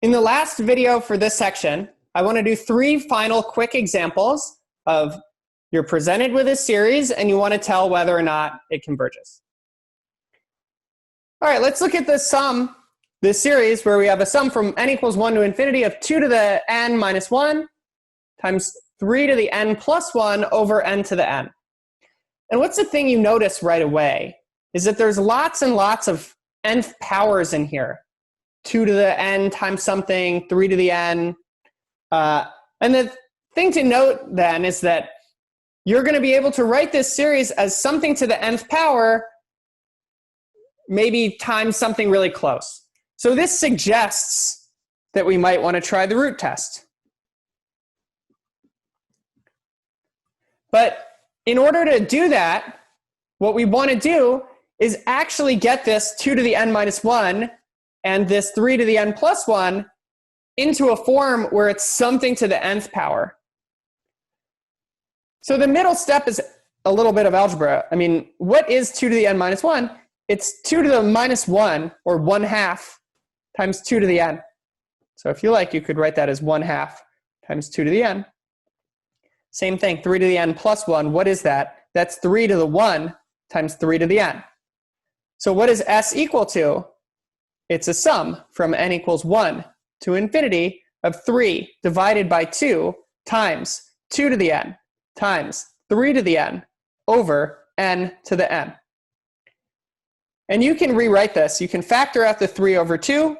In the last video for this section, I want to do 3 final quick examples of you're presented with a series and you want to tell whether or not it converges. All right, let's look at the sum, this series where we have a sum from n equals 1 to infinity of 2 to the n minus 1 times 3 to the n plus 1 over n to the n. And what's the thing you notice right away is that there's lots and lots of nth powers in here. 2 to the n times something, 3 to the n. And the thing to note then is that you're going to be able to write this series as something to the nth power, maybe times something really close. So this suggests that we might want to try the root test. But in order to do that, what we want to do is actually get this 2 to the n minus 1 and this 3 to the n plus 1 into a form where it's something to the nth power. So the middle step is a little bit of algebra. I mean, what is 2 to the n minus 1? It's 2 to the minus 1, or 1/2, times 2 to the n. So if you like, you could write that as 1/2 times 2 to the n. Same thing, 3 to the n plus 1, what is that? That's 3 to the 1 times 3 to the n. So what is s equal to? It's a sum from n equals 1 to infinity of 3 divided by 2 times 2 to the n times 3 to the n over n to the n. And you can rewrite this. You can factor out the 3 over 2.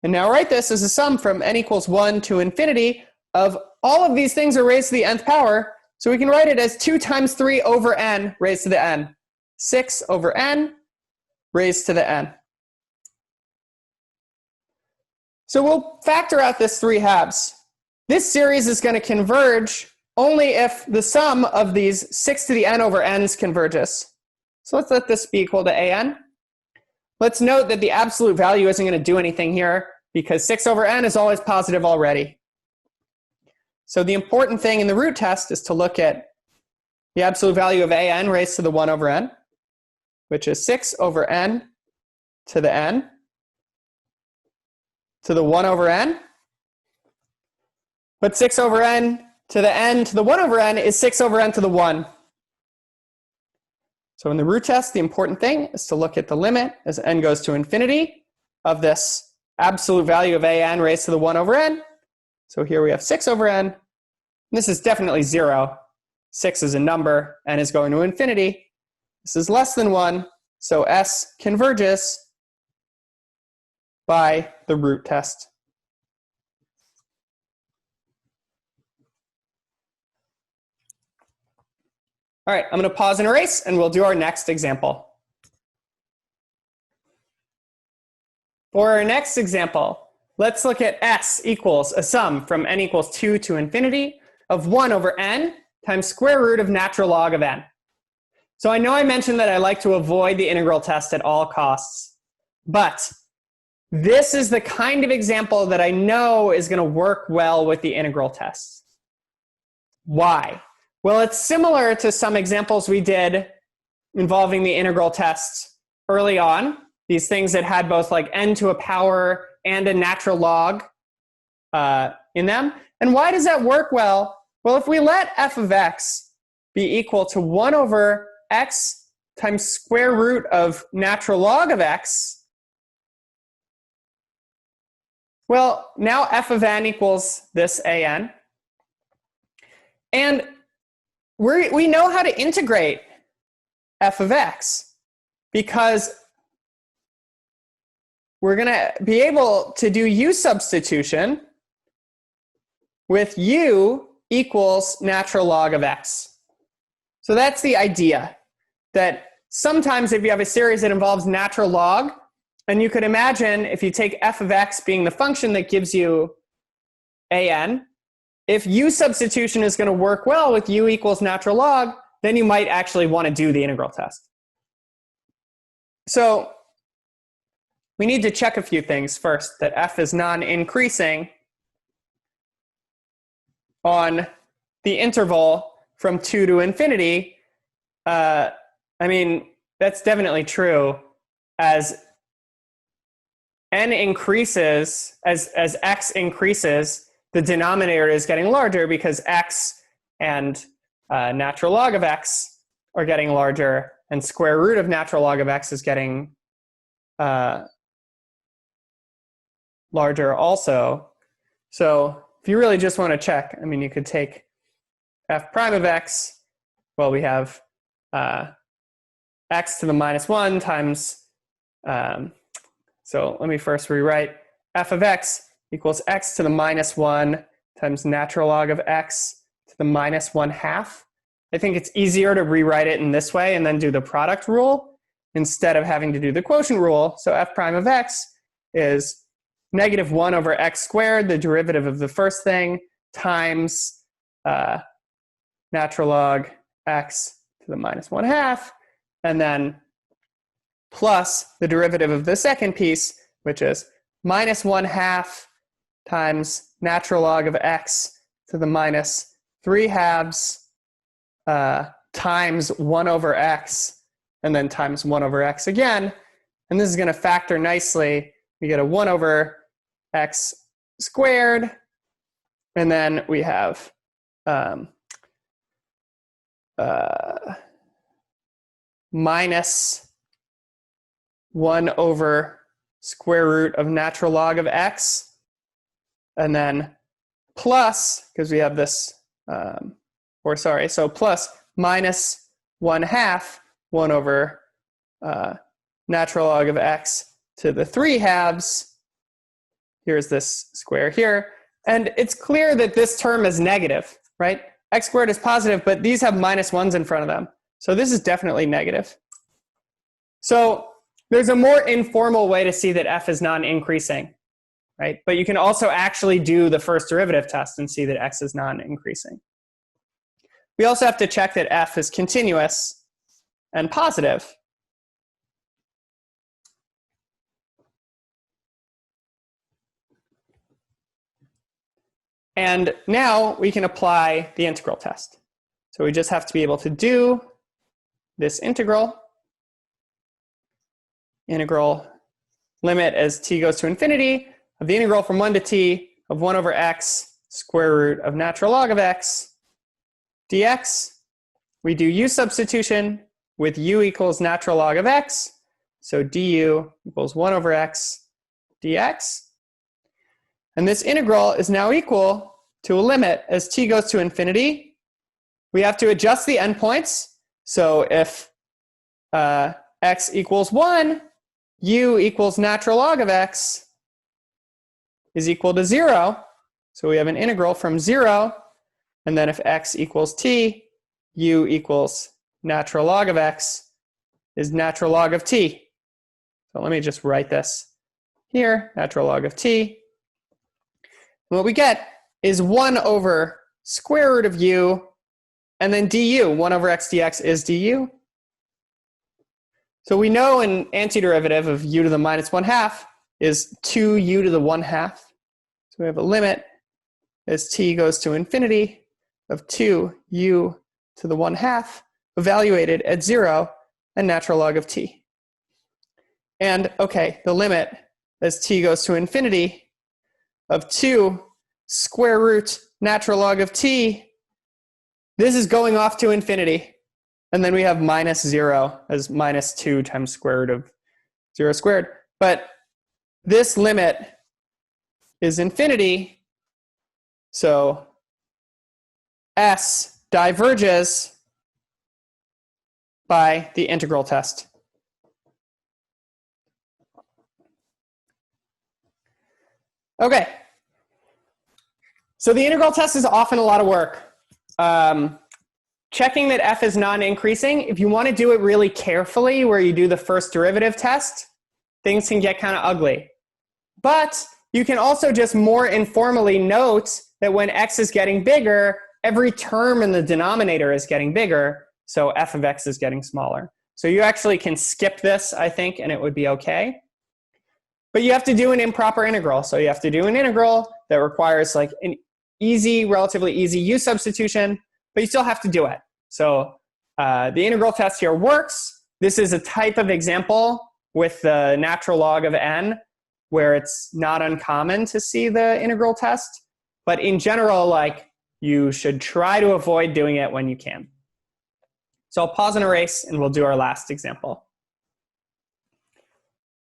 And now write this as a sum from n equals 1 to infinity of all of these things are raised to the nth power. So we can write it as 2 times 3 over n raised to the n. 6 over n raised to the n. So we'll factor out this 3 halves. This series is going to converge only if the sum of these 6 to the n over n's converges. So let's let this be equal to an. Let's note that the absolute value isn't going to do anything here because 6 over n is always positive already. So the important thing in the root test is to look at the absolute value of an raised to the 1 over n, which is 6 over n to the n to the 1 over n. But 6 over n to the n to the 1 over n is 6 over n to the 1. So in the root test, the important thing is to look at the limit as n goes to infinity of this absolute value of an raised to the 1 over n. So here we have 6 over n. And this is definitely 0. 6 is a number, n is going to infinity. This is less than 1, so s converges by the root test. All right, I'm going to pause and erase, and we'll do our next example. For our next example, let's look at s equals a sum from n equals 2 to infinity of 1 over n times square root of natural log of n. So I know I mentioned that I like to avoid the integral test at all costs, but this is the kind of example that I know is going to work well with the integral test. Why? Well, it's similar to some examples we did involving the integral test early on. These things that had both like n to a power and a natural log in them. And why does that work well? Well, if we let f of x be equal to 1 over x times square root of natural log of x, well, now f of n equals this an. And we know how to integrate f of x because we're going to be able to do u substitution with u equals natural log of x. So that's the idea, that sometimes if you have a series that involves natural log, and you could imagine if you take f of x being the function that gives you an, if u substitution is going to work well with u equals natural log, then you might actually want to do the integral test. So we need to check a few things first, that f is non-increasing on the interval from 2 to infinity. I mean, that's definitely true as n increases, as x increases, the denominator is getting larger because x and natural log of x are getting larger, and square root of natural log of x is getting larger also. So if you really just want to check, I mean, you could take f prime of x. Well, we have x to the minus 1 times, so let me first rewrite f of x equals x to the minus 1 times natural log of x to the minus 1/2. I think it's easier to rewrite it in this way and then do the product rule instead of having to do the quotient rule. So f prime of x is negative 1 over x squared, the derivative of the first thing, times natural log x to the minus 1/2, and then plus the derivative of the second piece, which is minus 1/2 times natural log of x to the minus 3/2 times 1 over x, and then times 1 over x again. And this is going to factor nicely. We get a 1 over x squared, and then we have minus 1 over square root of natural log of x, and then plus, because we have this, so plus minus 1/2, 1 over natural log of x to the 3/2. Here's this square here. And it's clear that this term is negative, right? X squared is positive, but these have minus 1s in front of them. So this is definitely negative. So there's a more informal way to see that f is non-increasing, right? But you can also actually do the first derivative test and see that x is non-increasing. We also have to check that f is continuous and positive. And now we can apply the integral test. So we just have to be able to do this integral limit as t goes to infinity of the integral from 1 to t of 1 over x square root of natural log of x dx. We do u substitution with u equals natural log of x. So du equals 1 over x dx. And this integral is now equal to a limit as t goes to infinity. We have to adjust the endpoints. So if x equals 1, u equals natural log of x is equal to 0. So we have an integral from 0. And then if x equals t, u equals natural log of x is natural log of t. So let me just write this here, natural log of t. And what we get is 1 over square root of u, and then du. 1 over x dx is du. So we know an antiderivative of u to the minus 1/2 is 2u to the 1/2. So we have a limit as t goes to infinity of 2u to the 1/2 evaluated at 0 and natural log of t. And okay, the limit as t goes to infinity of 2 square root natural log of t, this is going off to infinity. And then we have minus 0 as minus 2 times square root of 0 squared. But this limit is infinity, so s diverges by the integral test. Okay. So the integral test is often a lot of work. Checking that f is non-increasing, if you want to do it really carefully, where you do the first derivative test, things can get kind of ugly. But you can also just more informally note that when x is getting bigger, every term in the denominator is getting bigger, so f of x is getting smaller. So you actually can skip this, I think, and it would be okay. But you have to do an improper integral. So you have to do an integral that requires like an easy, relatively easy u substitution, but you still have to do it. So the integral test here works. This is a type of example with the natural log of n. where it's not uncommon to see the integral test. But in general, like, you should try to avoid doing it when you can. So I'll pause and erase, and we'll do our last example.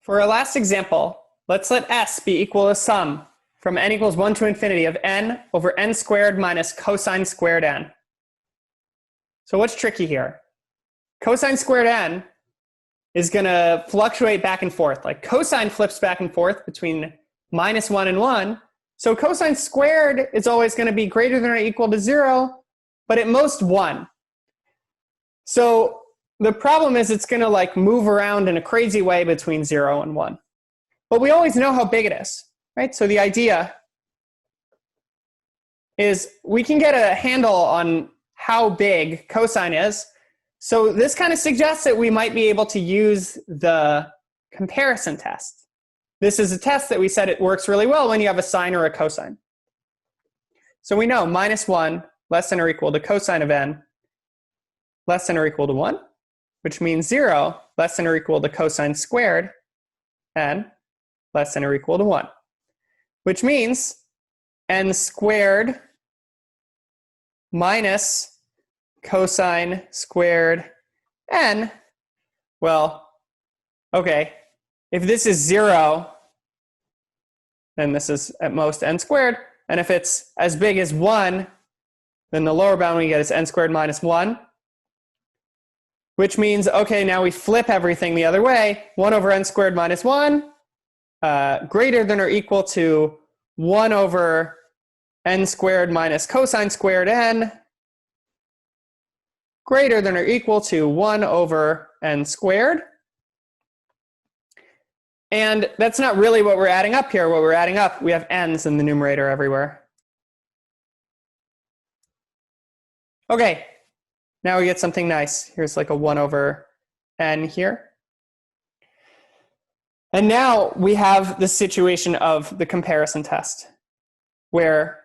For our last example, let's let S be equal to sum from n equals 1 to infinity of n over n squared minus cosine squared n. So what's tricky here? Cosine squared n is going to fluctuate back and forth. Like, cosine flips back and forth between -1 and 1. So cosine squared is always going to be greater than or equal to 0, but at most 1. So the problem is it's going to like move around in a crazy way between 0 and 1. But we always know how big it is, right? So the idea is we can get a handle on how big cosine is. So this kind of suggests that we might be able to use the comparison test. This is a test that we said it works really well when you have a sine or a cosine. So we know -1 less than or equal to cosine of n less than or equal to 1, which means 0 less than or equal to cosine squared n less than or equal to 1, which means n squared minus cosine squared n. Well, okay, if this is 0, then this is at most n squared. And if it's as big as 1, then the lower bound we get is n squared minus 1. Which means, okay, now we flip everything the other way. 1 over n squared minus 1, greater than or equal to 1 over n squared minus cosine squared n, greater than or equal to 1 over n squared. And that's not really what we're adding up here. What we're adding up, we have n's in the numerator everywhere. Okay, now we get something nice. Here's like a 1 over n here. And now we have the situation of the comparison test, where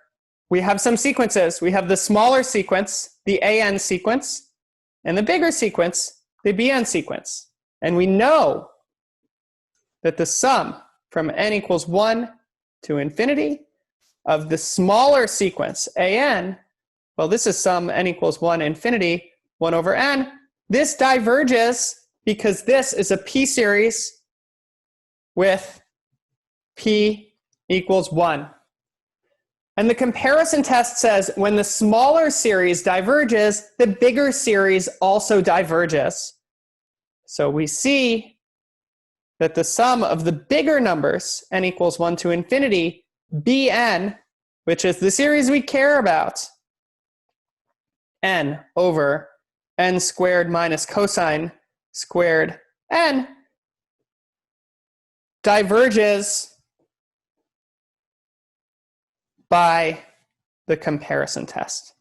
we have some sequences. We have the smaller sequence, the an sequence, and the bigger sequence, the bn sequence. And we know that the sum from n equals 1 to infinity of the smaller sequence, an, well, this is sum n equals 1 infinity, 1 over n. This diverges because this is a p-series with p equals 1. And the comparison test says when the smaller series diverges, the bigger series also diverges. So we see that the sum of the bigger numbers, n equals 1 to infinity, bn, which is the series we care about, n over n squared minus cosine squared n, diverges by the comparison test.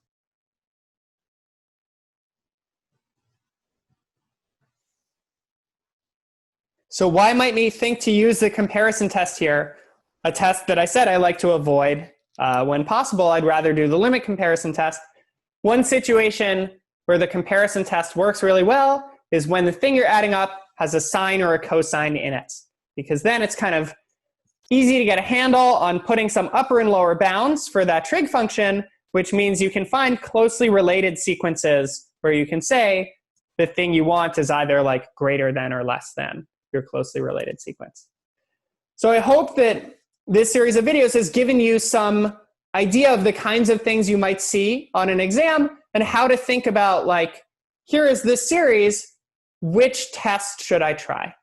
So why might we think to use the comparison test here? A test that I said I like to avoid when possible. I'd rather do the limit comparison test. One situation where the comparison test works really well is when the thing you're adding up has a sine or a cosine in it, because then it's kind of easy to get a handle on putting some upper and lower bounds for that trig function, which means you can find closely related sequences where you can say the thing you want is either like greater than or less than your closely related sequence. So I hope that this series of videos has given you some idea of the kinds of things you might see on an exam and how to think about, like, here is this series, which test should I try?